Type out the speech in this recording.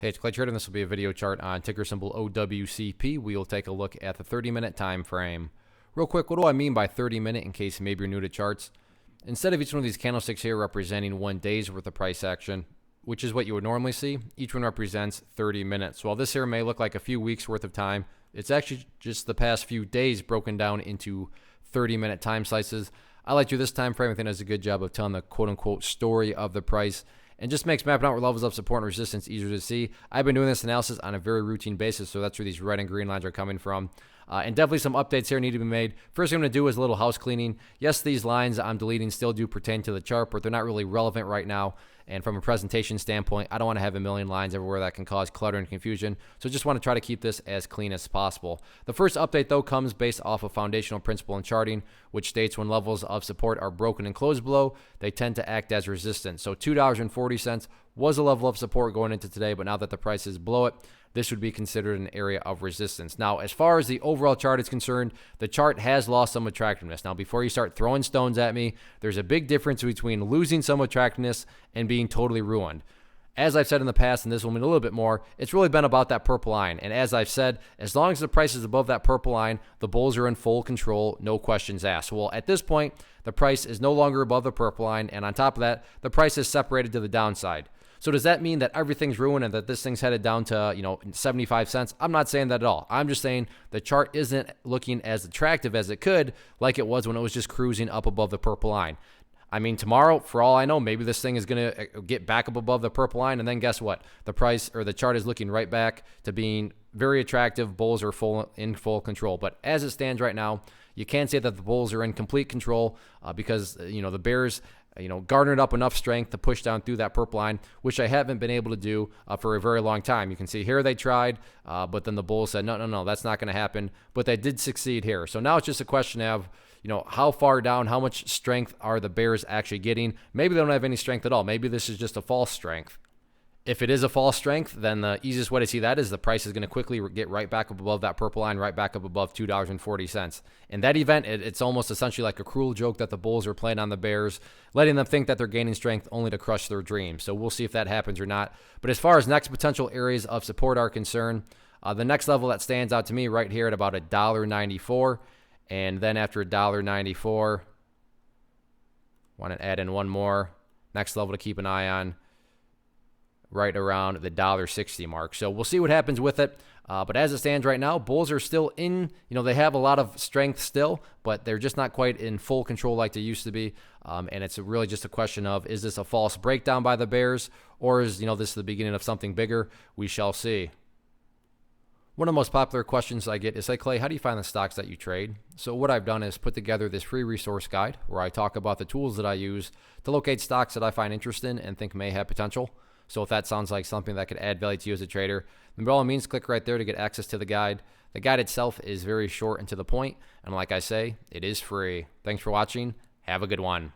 Hey, it's Clay Trader, and this will be a video chart on ticker symbol OWCP. We will take a look at the 30-minute time frame. Real quick, what do I mean by 30-minute in case maybe you're new to charts? Instead of each one of these candlesticks here representing 1 day's worth of price action, which is what you would normally see, each one represents 30 minutes. While this here may look like a few weeks worth of time, it's actually just the past few days broken down into 30-minute time slices. I like to do this time frame. I think it does a good job of telling the quote-unquote story of the price and just makes mapping out where levels of support and resistance easier to see. I've been doing this analysis on a very routine basis, so that's where these red and green lines are coming from. And definitely some updates here need to be made. First thing I'm going to do is a little house cleaning. Yes, these lines I'm deleting still do pertain to the chart, but they're not really relevant right now. And from a presentation standpoint, I don't want to have a million lines everywhere that can cause clutter and confusion. So just want to try to keep this as clean as possible. The first update, though, comes based off a foundational principle in charting, which states when levels of support are broken and closed below, they tend to act as resistance. So $2.40 was a level of support going into today, but now that the price is below it, this would be considered an area of resistance. Now, as far as the overall chart is concerned, the chart has lost some attractiveness. Now, before you start throwing stones at me, there's a big difference between losing some attractiveness and being totally ruined. As I've said in the past, and this will mean a little bit more, it's really been about that purple line. And as I've said, as long as the price is above that purple line, the bulls are in full control, no questions asked. Well, at this point, the price is no longer above the purple line, and on top of that, the price is separated to the downside. So does that mean that everything's ruined and that this thing's headed down to, 75 cents? I'm not saying that at all. I'm just saying the chart isn't looking as attractive as it could, like it was when it was just cruising up above the purple line. I mean, tomorrow, for all I know, maybe this thing is going to get back up above the purple line, and then guess what? The price or the chart is looking right back to being very attractive. Bulls are in full control. But as it stands right now, you can't say that the bulls are in complete control because, the bears garnered up enough strength to push down through that purple line, which I haven't been able to do for a very long time. You can see here they tried, but then the bulls said, no, that's not going to happen. But they did succeed here. So now it's just a question of, how far down, how much strength are the bears actually getting? Maybe they don't have any strength at all. Maybe this is just a false strength. If it is a false strength, then the easiest way to see that is the price is going to quickly get right back up above that purple line, right back up above $2.40. In that event, it's almost essentially like a cruel joke that the bulls are playing on the bears, letting them think that they're gaining strength only to crush their dreams. So we'll see if that happens or not. But as far as next potential areas of support are concerned, the next level that stands out to me right here at about $1.94. And then after $1.94, want to add in one more. Next level to keep an eye on, right around the $1.60 mark. So we'll see what happens with it. But as it stands right now, bulls are still in, they have a lot of strength still, but they're just not quite in full control like they used to be. And it's really just a question of, is this a false breakdown by the bears, or is, this the beginning of something bigger? We shall see. One of the most popular questions I get is, hey, Clay, how do you find the stocks that you trade? So what I've done is put together this free resource guide where I talk about the tools that I use to locate stocks that I find interesting and think may have potential. So if that sounds like something that could add value to you as a trader, then by all means, click right there to get access to the guide. The guide itself is very short and to the point, and like I say, it is free. Thanks for watching. Have a good one.